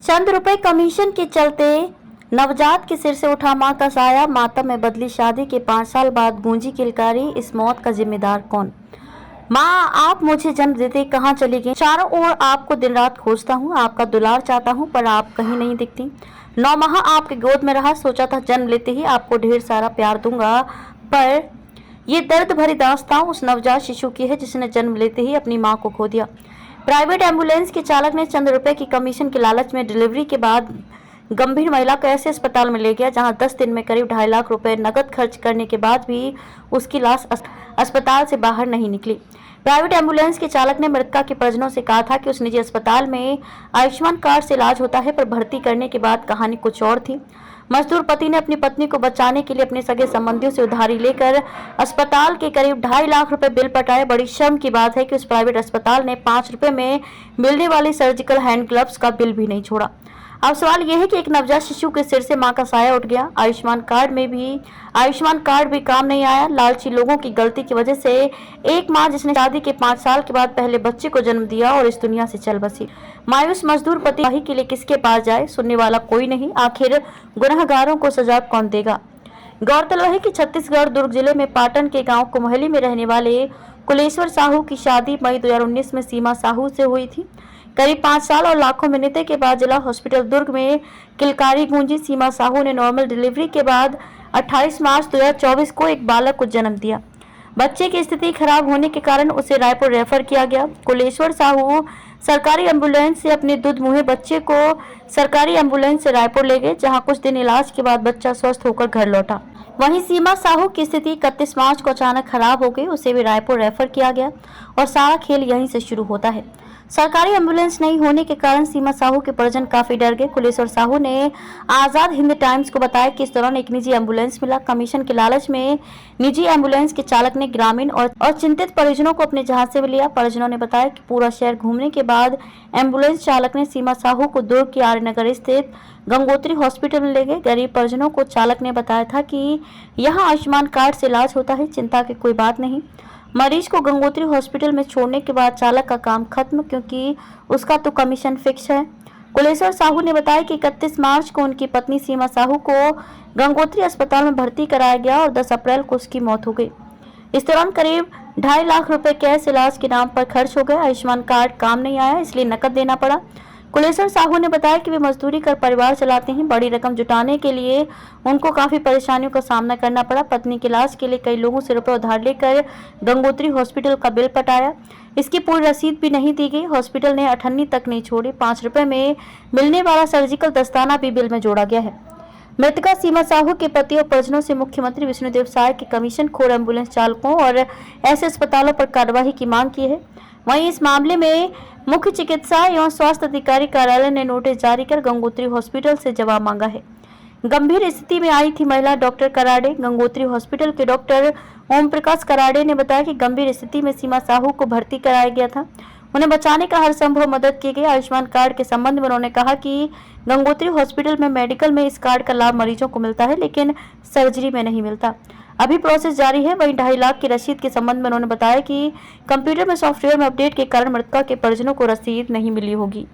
चंद रुपए कमीशन के चलते नवजात के सिर से उठा मां का साया, मातम में बदली शादी के 5 साल बाद गूंजी किलकारी। इस मौत का जिम्मेदार कौन? माँ, आप मुझे जन्म देते कहाँ चली गई? चारों ओर आपको दिन रात खोजता हूँ, आपका दुलार चाहता हूँ, पर आप कहीं नहीं दिखती। 9 माह आपके गोद में रहा, सोचा था जन्म लेते ही आपको ढेर सारा प्यार दूंगा, पर ये दर्द भरी दास्तां उस नवजात शिशु की है जिसने जन्म लेते ही अपनी माँ को खो दिया। प्राइवेट एम्बुलेंस के चालक ने चंद रुपए की कमीशन के लालच में डिलीवरी के बाद गंभीर महिला को ऐसे अस्पताल में ले गया जहां 10 दिन में करीब 2.5 लाख रुपए नकद खर्च करने के बाद भी उसकी लाश अस्पताल से बाहर नहीं निकली। प्राइवेट एम्बुलेंस के चालक ने मृतका के परिजनों से कहा था कि उस निजी अस्पताल में आयुष्मान कार्ड से इलाज होता है, पर भर्ती करने के बाद कहानी कुछ और थी। मजदूर पति ने अपनी पत्नी को बचाने के लिए अपने सगे संबंधियों से उधारी लेकर अस्पताल के करीब 2.5 लाख रुपए बिल पटाए। बड़ी शर्म की बात है कि उस प्राइवेट अस्पताल ने 5 रुपए में मिलने वाली सर्जिकल हैंड ग्लव्स का बिल भी नहीं छोड़ा। अब सवाल यह है कि एक नवजात शिशु के सिर से मां का साया उठ गया। आयुष्मान कार्ड भी काम नहीं आया। लालची लोगों की गलती की वजह से एक मां जिसने शादी के 5 साल के बाद पहले बच्चे को जन्म दिया और इस दुनिया से चल बसी। मायूस मजदूर पति के लिए किसके पास जाए? सुनने वाला कोई नहीं। आखिर गुनहगारों को सजा कौन देगा? गौरतलब है कि छत्तीसगढ़ दुर्ग जिले में पाटन के गांव कुमहली में रहने वाले कुलेश्वर साहू की शादी मई 2019 में सीमा साहू से हुई थी। करीब 5 साल और लाखों मिन्नतें के बाद जिला हॉस्पिटल दुर्ग में किलकारी गूंजी। सीमा साहू ने नॉर्मल डिलीवरी के बाद 28 मार्च 2024 को एक बालक को जन्म दिया। बच्चे की स्थिति खराब होने के कारण उसे रायपुर रेफर किया गया। कुलेश्वर साहू सरकारी एम्बुलेंस से अपने दुधमुहे बच्चे को सरकारी एम्बुलेंस से रायपुर ले गए, जहां कुछ दिन इलाज के बाद बच्चा स्वस्थ होकर घर लौटा। वहीं सीमा साहू की स्थिति 31 मार्च को अचानक खराब हो गई, उसे भी रायपुर रेफर किया गया और सारा खेल यहीं से शुरू होता है। सरकारी एम्बुलेंस नहीं होने के कारण सीमा साहू के परिजन काफी डर गए। कुलेश्वर साहू ने आजाद हिंद टाइम्स को बताया कि इस दौरान एक निजी एम्बुलेंस मिला। कमीशन के लालच में निजी एम्बुलेंस के चालक ने ग्रामीण और चिंतित परिजनों को अपने जहाज से लिया। परिजनों ने बताया कि पूरा शहर घूमने के बाद एम्बुलेंस चालक ने सीमा साहू को दुर्ग के आर्यनगर स्थित गंगोत्री हॉस्पिटल में ले गए। गरीब परिजनों को चालक ने बताया था कि यहाँ आयुष्मान कार्ड से इलाज होता है, चिंता की कोई बात नहीं। मरीज को गंगोत्री हॉस्पिटल में छोड़ने के बाद चालक का काम खत्म, क्योंकि उसका तो कमीशन फिक्स है। कुलेश्वर साहू ने बताया कि 31 मार्च को उनकी पत्नी सीमा साहू को गंगोत्री अस्पताल में भर्ती कराया गया और 10 अप्रैल को उसकी मौत हो गई। इस दौरान करीब 2.5 लाख रुपए कैश इलाज के नाम पर खर्च हो गए। आयुष्मान कार्ड काम नहीं आया, इसलिए नकद देना पड़ा। कुलेश्वर साहू ने बताया कि वे मजदूरी कर परिवार चलाते हैं। बड़ी रकम जुटाने के लिए उनको काफी परेशानियों का सामना करना पड़ा। पत्नी के इलाज के लिए कई लोगों से रुपए उधार लेकर गंगोत्री हॉस्पिटल का बिल पटाया। इसकी पूरी रसीद भी नहीं दी गई। हॉस्पिटल ने अठन्नी तक नहीं छोड़ी। 5 रुपए में मिलने वाला सर्जिकल दस्ताना भी बिल में जोड़ा गया है। मृतका सीमा साहू के पति और परिजनों से मुख्यमंत्री विष्णुदेव साय के कमीशन खोर एम्बुलेंस चालकों और ऐसे अस्पतालों पर कार्रवाई की मांग की है। वहीं इस मामले में मुख्य चिकित्सा एवं स्वास्थ्य अधिकारी कार्यालय ने नोटिस जारी कर गंगोत्री हॉस्पिटल से जवाब मांगा है। गंभीर स्थिति में आई थी महिला डॉक्टर कराड़े। गंगोत्री हॉस्पिटल के डॉक्टर ओम प्रकाश कराड़े ने बताया कि गंभीर स्थिति में सीमा साहू को भर्ती कराया गया था। उन्हें बचाने का हर संभव मदद की गई। आयुष्मान कार्ड के संबंध में उन्होंने कहा कि गंगोत्री हॉस्पिटल में मेडिकल में इस कार्ड का लाभ मरीजों को मिलता है, लेकिन सर्जरी में नहीं मिलता। अभी प्रोसेस जारी है। वहीं 2.5 लाख की रसीद के संबंध में उन्होंने बताया कि कंप्यूटर में सॉफ्टवेयर में अपडेट के कारण मृतका के परिजनों को रसीद नहीं मिली होगी।